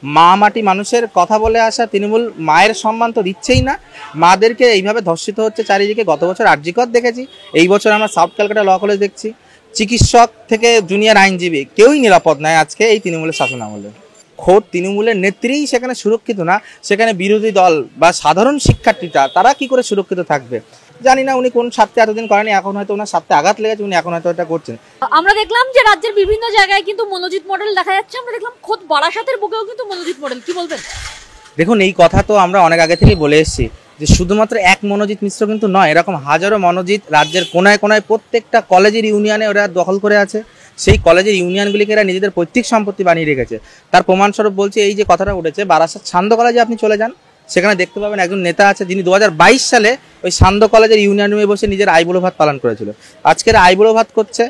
মা মাটি মানুষের কথা বলে আসা তৃণমূল মায়ের সম্মান তো দিচ্ছেই না, মাদেরকে এইভাবে ধর্ষিত হচ্ছে চারিদিকে। গত বছর আরজিকর দেখেছি, এই বছর আমরা সাউথ ক্যালকাটা ল কলেজ দেখছি। চিকিৎসক থেকে জুনিয়র আইনজীবী কেউই নিরাপদ নয় আজকে এই তৃণমূলের শাসন আমলে। খোদ তৃণমূলের নেত্রীই সেখানে সুরক্ষিত না, সেখানে বিরোধী দল বা সাধারণ শিক্ষার্থীরা তারা কি করে সুরক্ষিত থাকবে? জানি না উনি কোন স্বার্থে এতদিন করেনি, এখন হয়তো ওনার স্বার্থে আঘাত লেগেছে, উনি এখন হয়তো এটা করছেন। আমরা দেখলাম যে রাজ্যের বিভিন্ন জায়গায় কিন্তু মনোজিৎ মডেল দেখা যাচ্ছে, আমরা দেখলাম খোদ বারাসাতের বুকেও কিন্তু মনোজিৎ মডেল, কি বলবেন? দেখুন, এই কথা তো আমরা অনেক আগে থেকেই বলে এসেছি যে শুধুমাত্র এক মনোজিৎ মিশ্র কিন্তু নয়, এরকম হাজারো মনোজিৎ রাজ্যের কোনায় কোনায় প্রত্যেকটা কলেজের ইউনিয়নে ওরা দখল করে আছে। সেই কলেজের ইউনিয়নগুলিকে এরা নিজেদের পৈতৃক সম্পত্তি বানিয়ে রেখেছে। তার প্রমাণস্বরূপ বলছে, এই যে কথাটা উঠেছে, বারাসাত সান্ধ্য কলেজে আপনি চলে যান, সেখানে দেখতে পাবেন একজন নেতা আছে যিনি 2022 সালে ওই সান্ধ্য কলেজের ইউনিয়ন রুমে বসে নিজের আইবুড়ো ভাত পালন করেছিল। আজকে এরা আইবুড়ো ভাত করছে,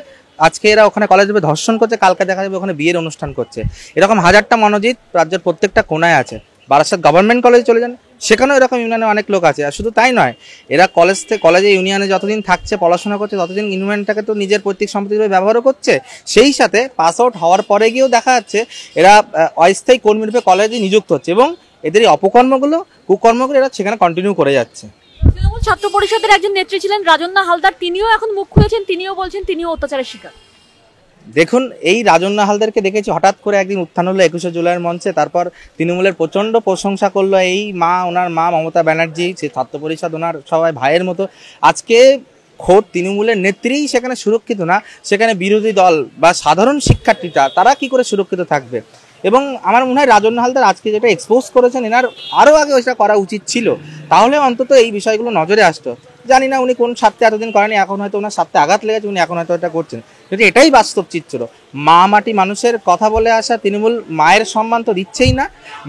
আজকে এরা ওখানে কলেজে ধর্ষণ করছে, কালকে দেখা যাবে ওখানে বিয়ের অনুষ্ঠান করছে। এরকম হাজারটা মনোজিৎ রাজ্যের প্রত্যেকটা কোনায় আছে। বারাসাত গভর্নমেন্ট কলেজে চলে যান, সেখানেও এরকম ইউনিয়নে অনেক লোক আছে। আর শুধু তাই নয়, এরা কলেজে ইউনিয়নে যতদিন থাকছে, পড়াশোনা করছে, ততদিন ইউনিয়নটাকে তো নিজের পৈতৃক সম্পত্তি হিসেবে ব্যবহারও করছে। সেই সাথে পাস আউট হওয়ার পরে গিয়েও দেখা যাচ্ছে এরা অস্থায়ী কর্মীরূপে কলেজে নিযুক্ত হচ্ছে এবং এদের এই অপকর্মগুলো, কুকর্মগুলো এরা সেখানে কন্টিনিউ করে যাচ্ছে। তৃণমূল ছাত্র পরিষদের একজন নেত্রী ছিলেন রাজন্না হালদার, তিনিও এখন মুখ খুলেছেন, তিনিও বলছেন তিনিও অত্যাচারের শিকার। দেখুন, এই রাজন্না হালদারকে দেখেছি হঠাৎ করে একদিন উত্থান হলো 21শে জুলাইয়ের মঞ্চে, তারপর তৃণমূলের প্রচণ্ড প্রশংসা করলো এই মা, ওনার মা মমতা ব্যানার্জি, সে ছাত্র পরিষদ ওনার সবাই ভাইয়ের মতো। আজকে খোদ তৃণমূলের নেত্রীই সেখানে সুরক্ষিত না, সেখানে বিরোধী দল বা সাধারণ শিক্ষার্থীরা তারা কি করে সুরক্ষিত থাকবে? এবং আমার মনে হয় রাজন্না হালদার আজকে যেটা এক্সপোজ করেছেন, এনার আরও আগে ওইটা করা উচিত ছিল, তাহলে অন্তত এই বিষয়গুলো নজরে আসতো। জানি না উনি কোন স্বার্থে এতদিন করেনি, এখন হয়তো ওনার স্বার্থে আঘাত লেগেছে, উনি এখন হয়তো এটা করছেন। যদি এটাই বাস্তব চিত্র, মা মাটি মানুষের কথা বলে আসা তৃণমূল মায়ের সম্মান তো দিচ্ছেই না,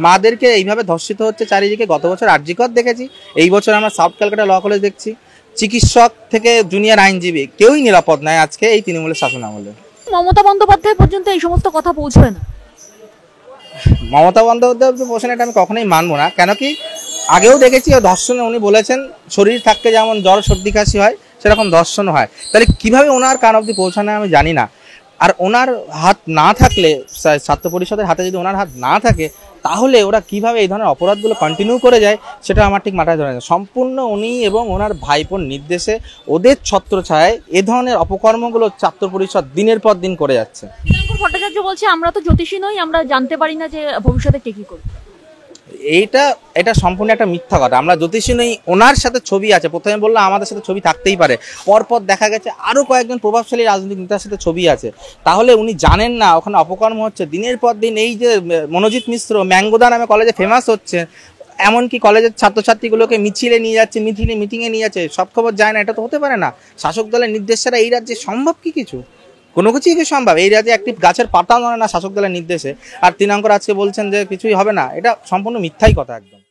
মাদেরকে এইভাবে ধর্ষিত হচ্ছে চারিদিকে। গত বছর আরজিকর দেখেছি, এই বছর আমরা সাউথ ক্যালকাটা ল কলেজ দেখছি। চিকিৎসক থেকে জুনিয়র আইনজীবী কেউই নিরাপদ নয় আজকে এই তৃণমূলের শাসন আমলে। মমতা বন্দ্যোপাধ্যায় পর্যন্ত এই সমস্ত কথা পৌঁছয় না। মমতা বন্দ্যোপাধ্যায় প্রশ্ন এটা আমি কখনোই মানবো না, কেন কি আগেও দেখেছি ধর্ষণে উনি বলেছেন শরীর থাকতে যেমন জ্বর সর্দি কাশি হয় সেরকম ধর্ষণ হয়। তাহলে কিভাবে ওনার কান অবধি পৌঁছানো আমি জানি না। আর ওনার হাত না থাকলে, ছাত্র পরিষদের হাতে যদি ওনার হাত না থাকে, তাহলে ওরা কিভাবে এই ধরনের অপরাধগুলো কন্টিনিউ করে যায় সেটা আমার ঠিক মাথায় ধরে না। সম্পূর্ণ উনি এবং ওনার ভাইপোর নির্দেশে, ওদের ছত্রছায়ায় এ ধরনের অপকর্মগুলো ছাত্র পরিষদ দিনের পর দিন করে যাচ্ছে। ভট্টাচার্য বলছে আমরা তো জ্যোতিষী নই, আমরা জানতে পারি না যে ভবিষ্যতে কে কি করবে। এটা সম্পূর্ণ একটা মিথ্যা কথা। আমরা জ্যোতিষী নই, ওনার সাথে ছবি আছে। প্রথমে বললো আমাদের সাথে ছবি থাকতেই পারে, পরপর দেখা গেছে আরও কয়েকজন প্রভাবশালী রাজনৈতিক নেতার সাথে ছবি আছে। তাহলে উনি জানেন না ওখানে অপকর্ম হচ্ছে দিনের পর দিন। এই যে মনোজিৎ মিশ্র ম্যাঙ্গোদা নামে কলেজে ফেমাস হচ্ছে, এমনকি কলেজের ছাত্রছাত্রীগুলোকে মিছিলে নিয়ে যাচ্ছে, মিটিংয়ে নিয়ে যাচ্ছে, সব খবর যায় না। এটা তো হতে পারে না। শাসক দলের নির্দেশ ছাড়া এই রাজ্যে সম্ভব কি কিছু? কোনো কিছুই কি সম্ভব? এই রাজ্যে একটি গাছের পাতাও নয় না শাসক দলের নির্দেশে। আর তৃণাঙ্কর আজকে বলছেন যে কিছুই হবে না, এটা সম্পূর্ণ মিথ্যাই কথা একদম।